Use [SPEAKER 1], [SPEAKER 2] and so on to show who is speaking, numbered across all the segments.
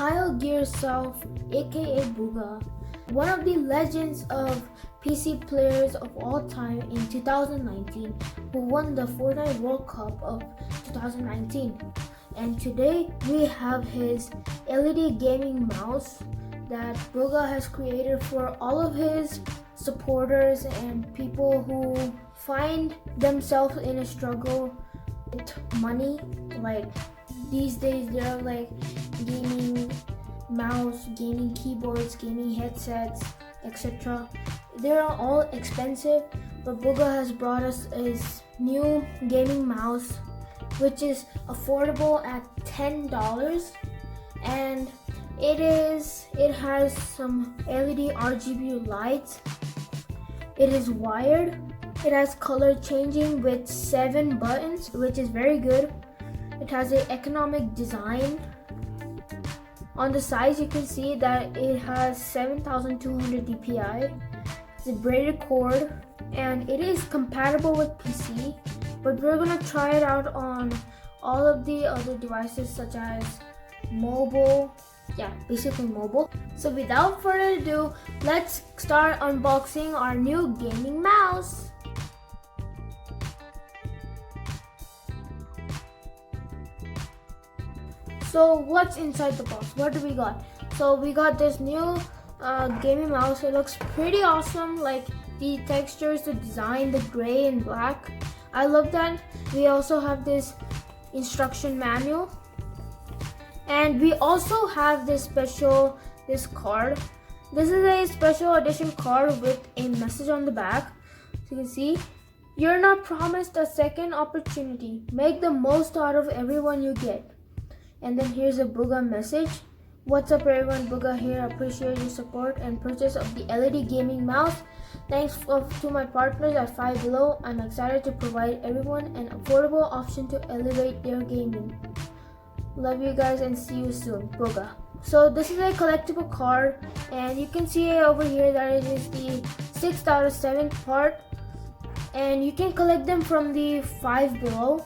[SPEAKER 1] Kyle Gearself, aka Bugha, one of the legends of PC players of all time in 2019, who won the Fortnite World Cup of 2019. And today we have his LED gaming mouse that Bugha has created for all of his supporters and people who find themselves in a struggle with money. Like these days they're like gaming mouse, gaming keyboards, gaming headsets, etc. They're all expensive, but Bugha has brought us his new gaming mouse, which is affordable at $10, and it has some LED RGB lights. It is wired. It has color changing with 7 buttons, which is very good. It has an economic design. On the sides you can see that it has 7200 DPI. It's a braided cord and it is compatible with PC, but we're gonna try it out on all of the other devices such as mobile. Yeah, basically mobile. So without further ado, let's start unboxing our new gaming mouse. So what's inside the box? What do we got? So we got this new gaming mouse. It looks pretty awesome. Like the textures, the design, the gray and black. I love that. We also have this instruction manual. And we also have this card. This is a special edition card with a message on the back. So you can see, you're not promised a second opportunity. Make the most out of everyone you get. And then here's a Bugha message. What's up everyone, Bugha here. Appreciate your support and purchase of the LED gaming mouse. Thanks to my partners at Five Below. I'm excited to provide everyone an affordable option to elevate their gaming. Love you guys and see you soon, Bugha. So this is a collectible card, and you can see over here that it is the 6th out of 7th part, and you can collect them from the Five Below.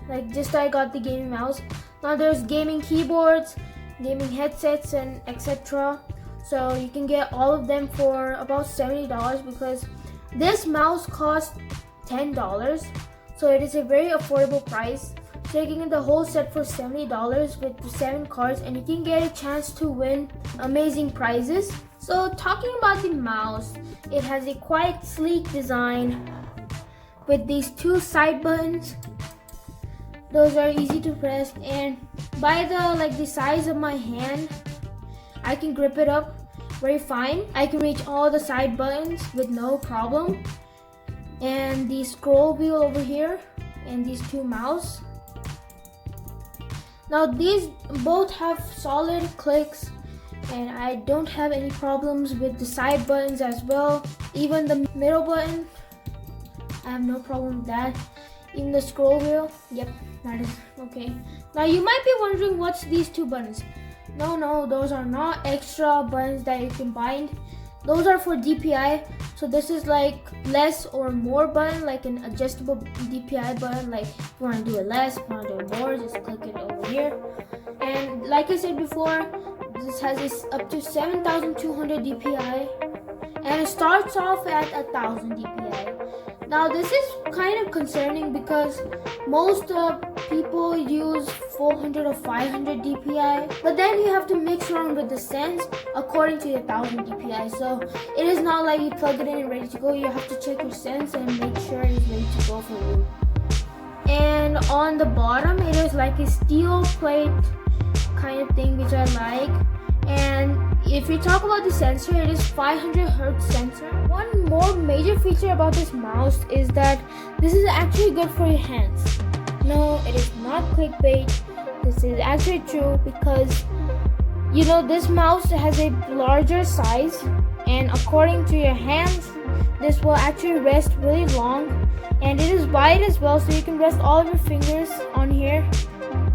[SPEAKER 1] Like just I got the gaming mouse. Now there's gaming keyboards, gaming headsets, and etc. So you can get all of them for about $70 because this mouse costs $10. So it is a very affordable price. Taking in the whole set for $70 with the 7 cards, and you can get a chance to win amazing prizes. So talking about the mouse, it has a quite sleek design with these 2 side buttons. Those are easy to press, and by the size of my hand, I can grip it up very fine. I can reach all the side buttons with no problem. And the scroll wheel over here and these 2 mouse. Now these both have solid clicks, and I don't have any problems with the side buttons as well. Even the middle button, I have no problem with that. Even the scroll wheel, yep, that is okay. Now you might be wondering what's these 2 buttons. No, those are not extra buttons that you can bind. Those are for DPI. So this is like less or more button, like an adjustable DPI button. Like if you want to do it less, if you want to do it more, just click it over here. And like I said before, this has this up to 7200 DPI, and it starts off at 1000 DPI. Now this is kind of concerning because most people use 400 or 500 DPI, but then you have to mix around with the sense according to your 1000 DPI. So it is not like you plug it in and ready to go. You have to check your sense and make sure it is ready to go for you. And on the bottom, it is like a steel plate kind of thing, which I like. And if you talk about the sensor, it is 500 Hz sensor. One more major feature about this mouse is that this is actually good for your hands. No, it is not clickbait. This is actually true because this mouse has a larger size, and according to your hands, this will actually rest really long, and it is wide as well, so you can rest all of your fingers on here.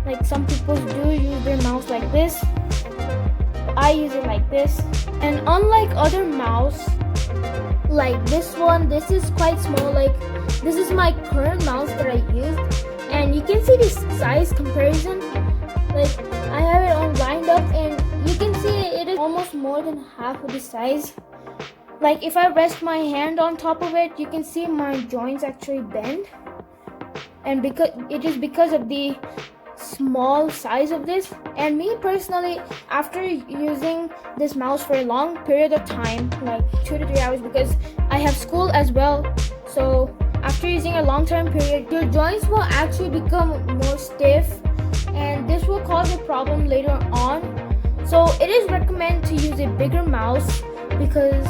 [SPEAKER 1] Like some people do use their mouse like this. I use it like this. And unlike other mouse, like this one, this is quite small. Like this is my current mouse that I used, and you can see the size comparison. Like I have it on lined up, and you more than half of the size. Like if I rest my hand on top of it, you can see my joints actually bend. And because of the small size of this. And me personally, after using this mouse for a long period of time, like 2 to 3 hours, because I have school as well, so after using a long-term period, your joints will actually become more stiff, and this will cause a problem later on. So it is recommended to use a bigger mouse because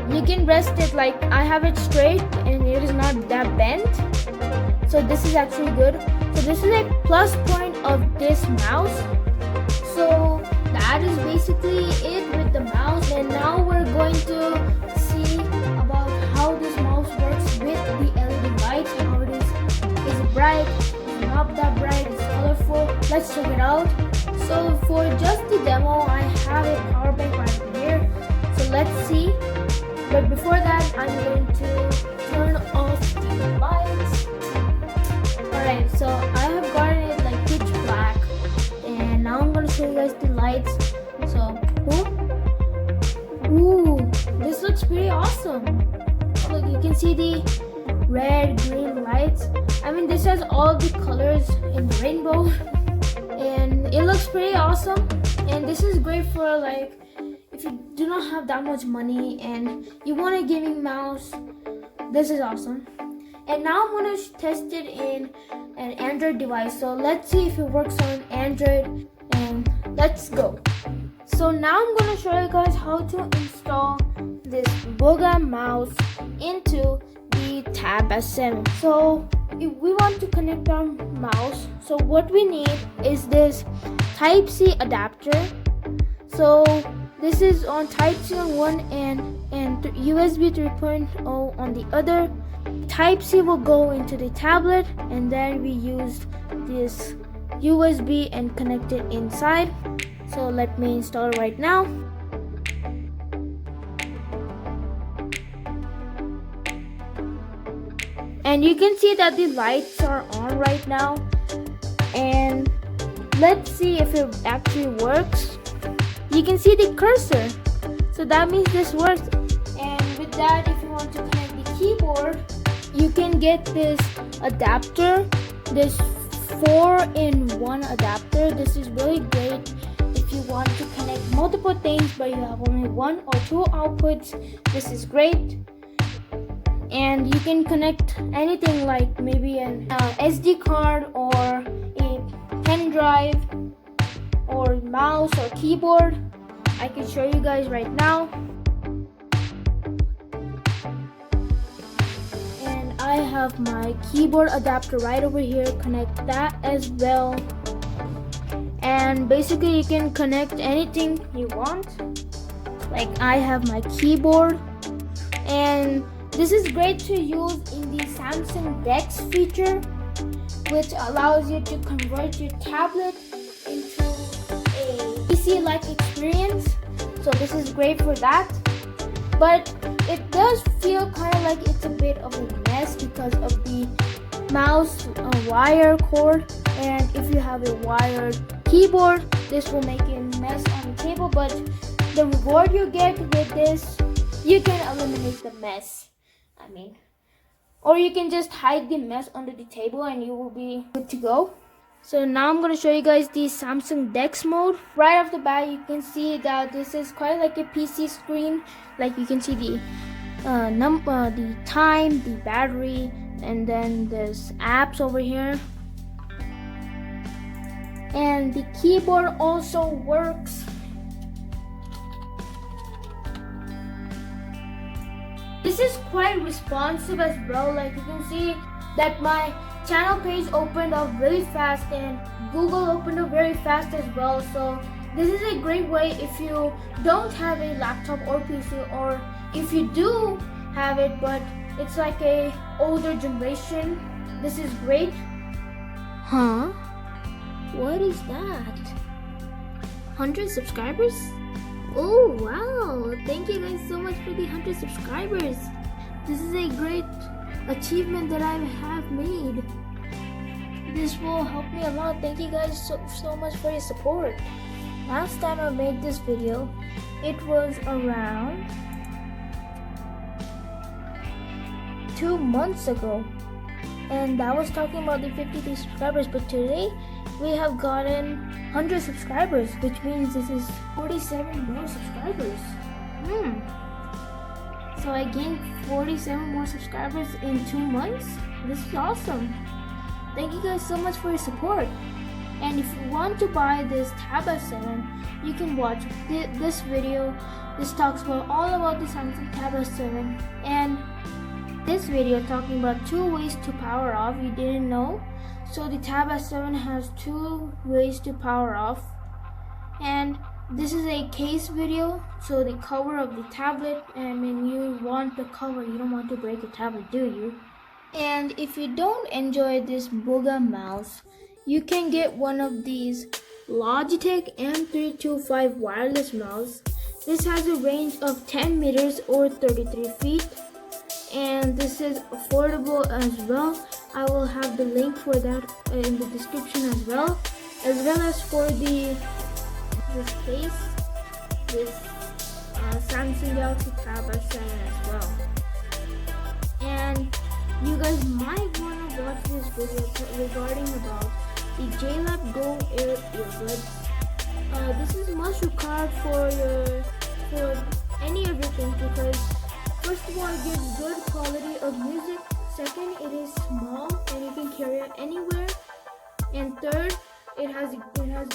[SPEAKER 1] you can rest it, like I have it straight and it is not that bent. So this is actually good. So this is a plus point of this mouse. So that is basically it with the mouse. And now we're going to see about how this mouse works with the LED lights and how it is. Is it bright? Is it not that bright? Is it colorful? Let's check it out. So for just the demo, I have a power bank right here. So let's see. But before that, I'm going to turn off the lights. Alright, so I have gotten it like pitch black, and now I'm going to show you guys the lights. So, ooh, this looks pretty awesome. Look, you can see the red, green lights. I mean, this has all the colors in the rainbow, and it looks pretty awesome. And this is great for like if you do not have that much money and you want a gaming mouse. This is awesome. And now I'm going to test it in an Android device. So let's see if it works on Android, and let's go. So now I'm going to show you guys how to install this Bugha mouse into the Tab S7. So if we want to connect our mouse, so what we need is this Type-C adapter. So this is on Type-C on one end and USB 3.0 on the other. Type-C will go into the tablet, and then we use this USB and connect it inside. So let me install it right now. And you can see that the lights are on right now. And let's see if it actually works. You can see the cursor. So that means this works. And with that, if you want to connect the keyboard, you can get this adapter, this 4-in-1 adapter. This is really great if you want to connect multiple things but you have only 1 or 2 outputs. This is great. And you can connect anything like maybe an SD card or a pen drive or mouse or keyboard. I can show you guys right now. And I have my keyboard adapter right over here. Connect that as well. And basically you can connect anything you want. Like I have my keyboard, and this is great to use in the Samsung DeX feature, which allows you to convert your tablet into a PC-like experience. So this is great for that. But it does feel kind of like it's a bit of a mess because of the mouse wire cord. And if you have a wired keyboard, this will make a mess on the table. But the reward you get with this, you can eliminate the mess. Or you can just hide the mess under the table and you will be good to go. So now I'm going to show you guys the Samsung DeX mode. Right off the bat, you can see that this is quite like a PC screen. Like you can see the time, the battery, and then there's apps over here. And the keyboard also works. This is quite responsive as well. Like you can see that my channel page opened up really fast and Google opened up very fast as well. So this is a great way if you don't have a laptop or PC, or if you do have it but it's like a older generation. This is great. Huh? What is that? 100 subscribers? Oh wow, thank you guys so much for the 100 subscribers. This is a great achievement that I have made. This will help me a lot. Thank you guys so much for your support. Last time I made this video, it was around 2 months ago, and that was talking about the 53 subscribers. But today we have gotten 100 subscribers, which means this is 47 more subscribers. So I gained 47 more subscribers in 2 months. This is awesome. Thank you guys so much for your support. And if you want to buy this Tab S7, you can watch this video. This talks about all about the Samsung Tab S7, and this video talking about 2 ways to power off. You didn't know? So the Tab S7 has 2 ways to power off, and this is a case video. So the cover of the tablet, and when you want the cover, you don't want to break the tablet, do you? And if you don't enjoy this Bugha mouse, you can get one of these Logitech M325 wireless mouse. This has a range of 10 meters or 33 feet, and this is affordable as well. I will have the link for that in the description as well as for this case, this Samsung Galaxy Tab S7 as well. And you guys might want to watch this video regarding about the JLab Go Air earbuds. This is must required for any of your things, because first of all, it gives good quality of music. Second, it is small and you can carry it anywhere. And third, it has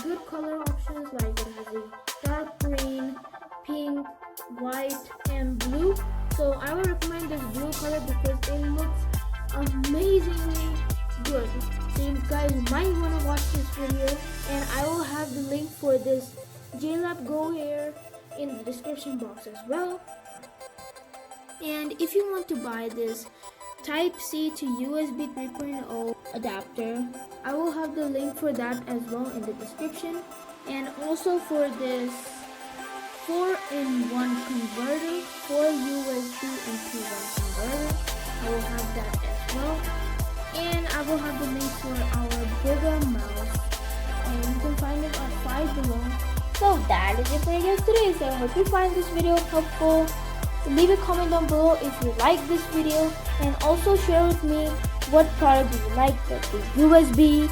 [SPEAKER 1] good color options, like it has a dark green, pink, white, and blue. So I would recommend this blue color because it looks amazingly good. So you guys might want to watch this video, and I will have the link for this JLab Go Air in the description box as well. And if you want to buy this Type-C to USB 3.0 adapter, I will have the link for that as well in the description. And also for this 4-in-1 converter, 4 USB into 1 converter, I will have that as well. And I will have the link for our Bugha mouse, and you can find it on 5 below. So that is it for you guys today. So I hope you find this video helpful. Leave a comment down below if you like this video, and also share with me what product do you like, like the USB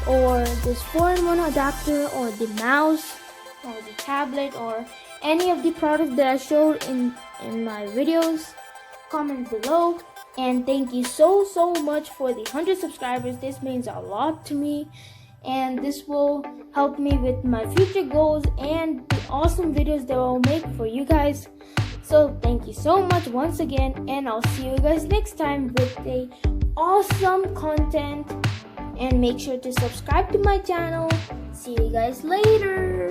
[SPEAKER 1] or this 4-in-1 adapter, or the mouse, or the tablet, or any of the products that I showed in my videos. Comment below. And thank you so much for the 100 subscribers. This means a lot to me, and this will help me with my future goals and the awesome videos that I'll make for you guys. So thank you so much once again, and I'll see you guys next time with a awesome content. And make sure to subscribe to my channel. See you guys later.